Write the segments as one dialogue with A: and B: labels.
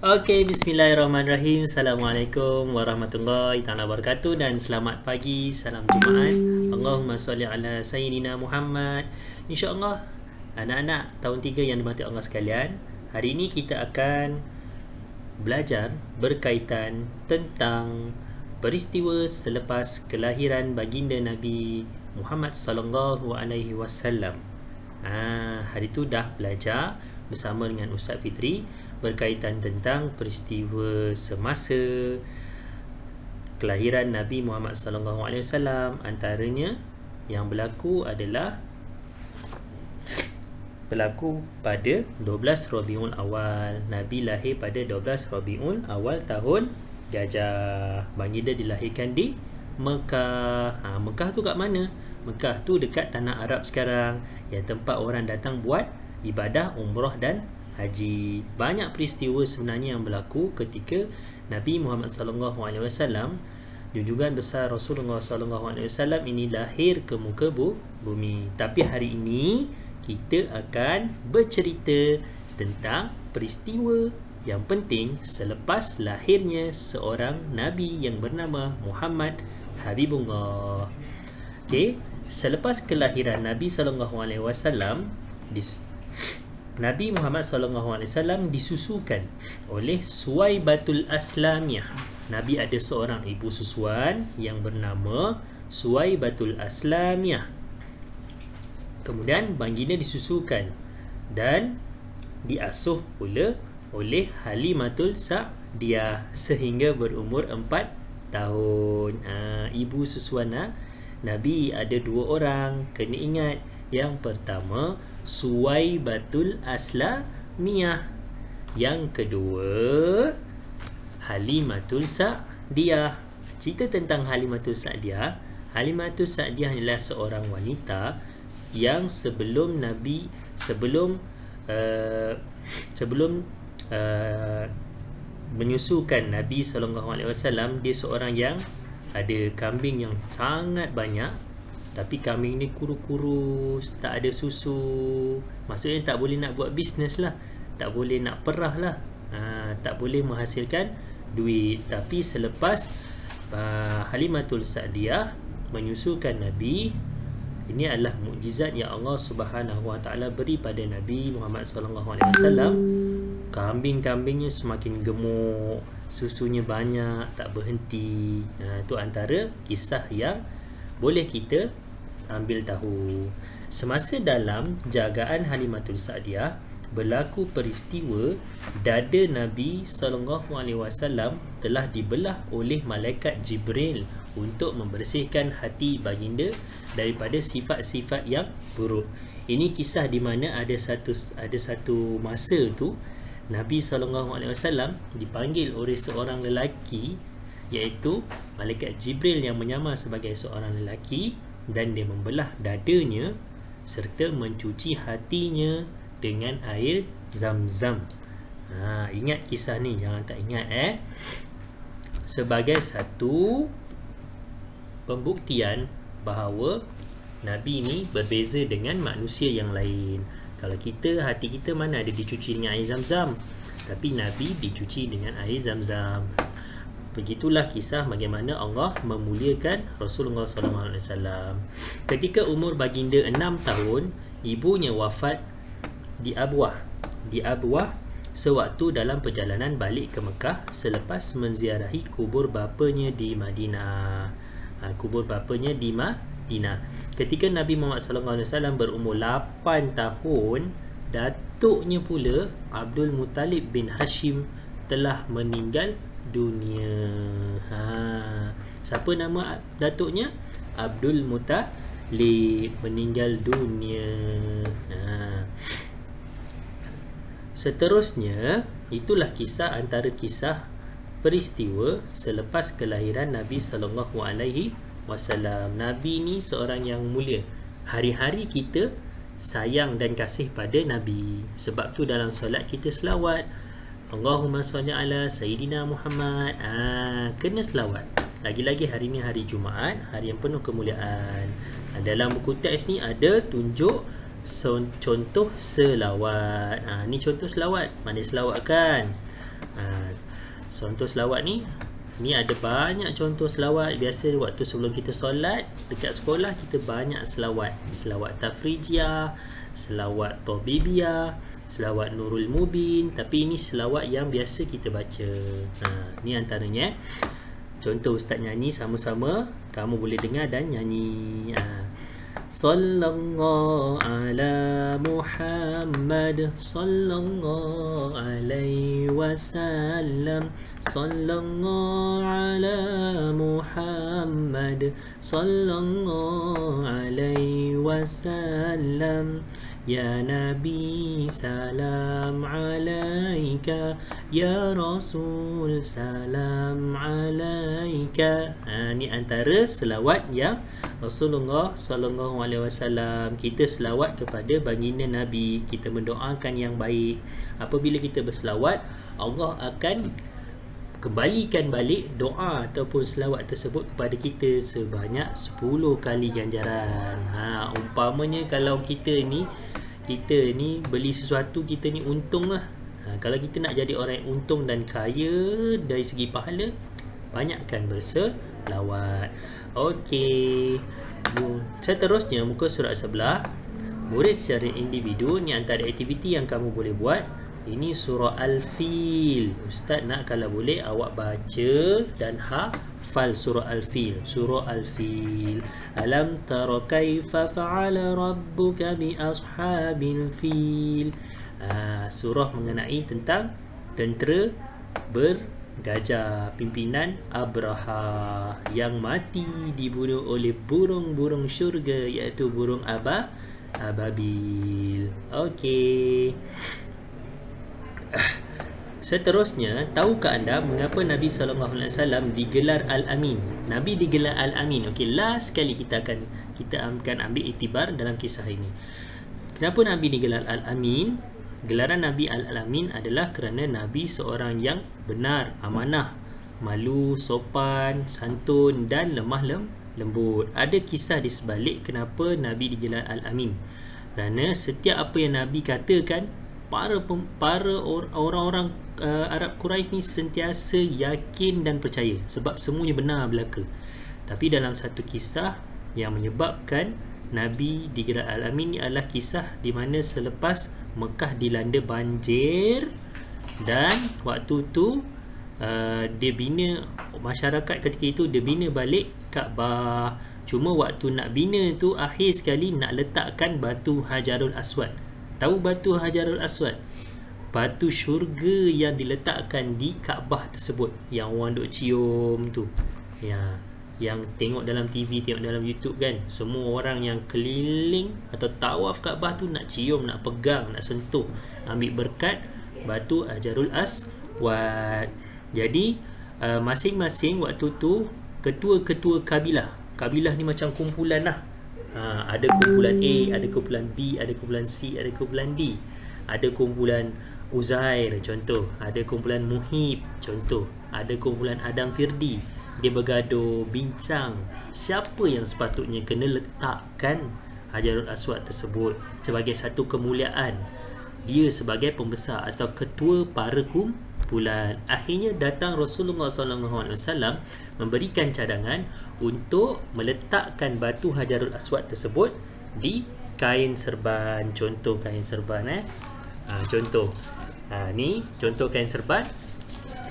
A: Okey, bismillahirrahmanirrahim. Assalamualaikum warahmatullahi taala wabarakatuh dan selamat pagi, salam Jumaat. Allahumma salli ala sayyidina Muhammad. Insya-Allah anak-anak tahun 3 yang dirahmati Allah sekalian, hari ini kita akan belajar berkaitan tentang peristiwa selepas kelahiran baginda Nabi Muhammad sallallahu alaihi wasallam. Hari tu dah belajar bersama dengan Ustaz Fitri berkaitan tentang peristiwa semasa kelahiran Nabi Muhammad sallallahu alaihi wasallam. Antaranya yang berlaku adalah pada 12 Rabiul Awal. Nabi lahir pada 12 Rabiul Awal tahun Gajah. Baginda dilahirkan di Mekah. Mekah tu kat mana? Mekah tu dekat tanah Arab sekarang, yang tempat orang datang buat ibadah umrah dan haji. Banyak peristiwa sebenarnya yang berlaku ketika Nabi Muhammad sallallahu alaihi wasallam, junjungan besar Rasulullah sallallahu alaihi wasallam ini lahir ke muka bumi. Tapi hari ini kita akan bercerita tentang peristiwa yang penting selepas lahirnya seorang nabi yang bernama Muhammad Habibullah. Okey, selepas kelahiran Nabi sallallahu alaihi wasallam, Nabi Muhammad sallallahu alaihi wasallam disusukan oleh Suwaibatul Aslamiyah. Nabi ada seorang ibu susuan yang bernama Suwaibatul Aslamiyah. Kemudian baginda disusukan dan diasuh pula oleh Halimatul Sa'diyah sehingga berumur 4 tahun. Ibu susuan Nabi ada 2 orang, kena ingat. Yang pertama Suwaibatul Aslamiyah, yang kedua Halimatul Sa'diyah. Cerita tentang Halimatul Sa'diyah. Halimatul Sa'diyah adalah seorang wanita yang sebelum menyusukan Nabi sallallahu alaihi wasallam, dia seorang yang ada kambing yang sangat banyak, tapi kambing ni kurus, tak ada susu. Maksudnya tak boleh nak buat bisnes lah, tak boleh nak perah lah, tak boleh menghasilkan duit. Tapi selepas Halimatul Sa'diyah menyusukan Nabi, ini adalah mukjizat yang Allah Subhanahu Wa Taala beri pada Nabi Muhammad sallallahu alaihi wasallam. Kambing-kambingnya semakin gemuk, susunya banyak, tak berhenti. Itu antara kisah yang boleh kita ambil tahu. Semasa dalam jagaan Halimatul Sa'diyah, berlaku peristiwa dada Nabi sallallahu alaihi wasallam telah dibelah oleh malaikat Jibril untuk membersihkan hati baginda daripada sifat-sifat yang buruk. Ini kisah di mana ada satu masa tu Nabi sallallahu alaihi wasallam dipanggil oleh seorang lelaki, iaitu malaikat Jibril yang menyamar sebagai seorang lelaki, dan dia membelah dadanya serta mencuci hatinya dengan air Zam-Zam. Ingat kisah ni, jangan tak ingat sebagai satu pembuktian bahawa Nabi ni berbeza dengan manusia yang lain. Kalau kita, hati kita mana ada dicuci dengan air Zam-Zam, tapi Nabi dicuci dengan air Zam-Zam. Begitulah kisah bagaimana Allah memuliakan Rasulullah SAW. Ketika umur baginda 6 tahun, ibunya wafat di Abwah sewaktu dalam perjalanan balik ke Mekah selepas menziarahi kubur bapanya di Madinah. Ketika Nabi Muhammad SAW berumur 8 tahun, datuknya pula Abdul Muttalib bin Hashim telah meninggal dunia. Siapa nama datuknya? Abdul Muttalib meninggal dunia. Seterusnya, itulah kisah antara kisah peristiwa selepas kelahiran Nabi sallallahu alaihi wasallam. Nabi ni seorang yang mulia. Hari-hari kita sayang dan kasih pada Nabi. Sebab tu dalam solat kita selawat, Allahumma salli ala sayyidina Muhammad. Kena selawat. Lagi-lagi hari ni hari Jumaat, hari yang penuh kemuliaan. Dalam buku teks ni ada tunjuk contoh selawat. Ni contoh selawat. Mana selawat kan? Contoh selawat ni ada banyak contoh selawat. Biasa waktu sebelum kita solat dekat sekolah, kita banyak selawat. Selawat Tafrijiyah, selawat Tabibiyah, selawat Nurul Mubin. Tapi ini selawat yang biasa kita baca. Ni antaranya. Contoh ustaz nyanyi sama-sama, kamu boleh dengar dan nyanyi. Sallallahu ala Muhammad, sallallahu alaihi wasallam, sallallahu ala Muhammad, sallallahu alaihi wasallam. Ya Nabi salam alaika, ya Rasul salam alaika. Ni antara selawat yang Rasulullah sallallahu alaihi wasallam. Kita selawat kepada baginda Nabi, kita mendoakan yang baik. Apabila kita berselawat, Allah akan kembalikan balik doa ataupun selawat tersebut kepada kita sebanyak 10 kali ganjaran. Umpamanya kalau kita ni beli sesuatu, kita ni untung lah. Kalau kita nak jadi orang yang untung dan kaya dari segi pahala, banyakkan berselawat. Okey. Seterusnya muka surat sebelah, murid secara individu. Ni antara aktiviti yang kamu boleh buat. Ini surah Al-Fil. Ustaz nak kalau boleh awak baca dan hafal surah Al-Fil. Surah Al-Fil. Alam tara kaifa fa'ala rabbuka bi ashabil fil. Surah mengenai tentang tentera bergajah, pimpinan Abraha yang mati dibunuh oleh burung-burung syurga, iaitu burung ababil. Okey. Seterusnya, tahukah anda mengapa Nabi SAW digelar Al-Amin? Nabi digelar Al-Amin. Okey, last sekali kita akan ambil iktibar dalam kisah ini. Kenapa Nabi digelar Al-Amin? Gelaran Nabi Al-Amin adalah kerana Nabi seorang yang benar, amanah, malu, sopan, santun dan lemah lembut. Ada kisah di sebalik kenapa Nabi digelar Al-Amin. Kerana setiap apa yang Nabi katakan, para orang-orang Arab Quraisy ni sentiasa yakin dan percaya sebab semuanya benar belaka. Tapi dalam satu kisah yang menyebabkan Nabi digelar Al-Amin ni adalah kisah di mana selepas Mekah dilanda banjir dan waktu tu dia bina, masyarakat ketika itu dia bina balik Kaabah. Cuma waktu nak bina tu, akhir sekali nak letakkan batu Hajarul Aswad. Tahu batu Hajarul Aswad? Batu syurga yang diletakkan di Kaabah tersebut, yang orang duk cium tu. Yang tengok dalam TV, tengok dalam YouTube kan, semua orang yang keliling atau tawaf Kaabah tu nak cium, nak pegang, nak sentuh, ambil berkat batu Hajarul Aswad. Jadi masing-masing waktu tu ketua-ketua kabilah ni macam kumpulan lah. Ada kumpulan A, ada kumpulan B, ada kumpulan C, ada kumpulan D. Ada kumpulan Uzair contoh, ada kumpulan Muhib contoh, ada kumpulan Adam Firdi. Dia bergaduh, bincang siapa yang sepatutnya kena letakkan Hajarul Aswad tersebut sebagai satu kemuliaan. Dia sebagai pembesar atau ketua para kumpulan. Akhirnya datang Rasulullah SAW memberikan cadangan untuk meletakkan batu Hajarul Aswad tersebut di kain serban. Contoh kain serban contoh. Ni contoh kain serban.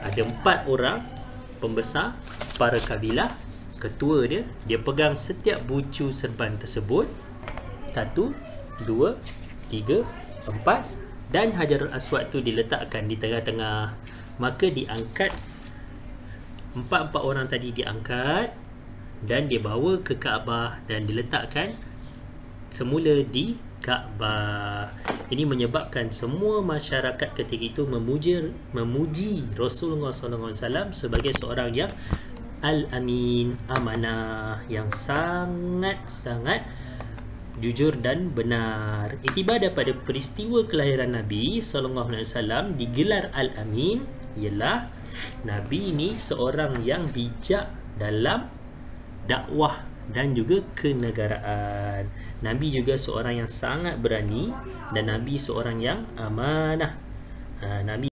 A: Ada 4 orang pembesar para kabilah. Ketua dia pegang setiap bucu serban tersebut. 1, 2, 3, 4. Dan Hajarul Aswad tu diletakkan di tengah-tengah. Maka diangkat, 4 orang tadi diangkat dan dia bawa ke Kaabah dan diletakkan semula di Kaabah. Ini menyebabkan semua masyarakat ketika itu memuji Rasulullah SAW sebagai seorang yang Al-Amin, amanah, yang sangat-sangat jujur dan benar. Iktibar daripada peristiwa kelahiran Nabi SAW digelar Al-Amin ialah Nabi ini seorang yang bijak dalam dakwah dan juga kenegaraan. Nabi juga seorang yang sangat berani dan Nabi seorang yang amanah. Nabi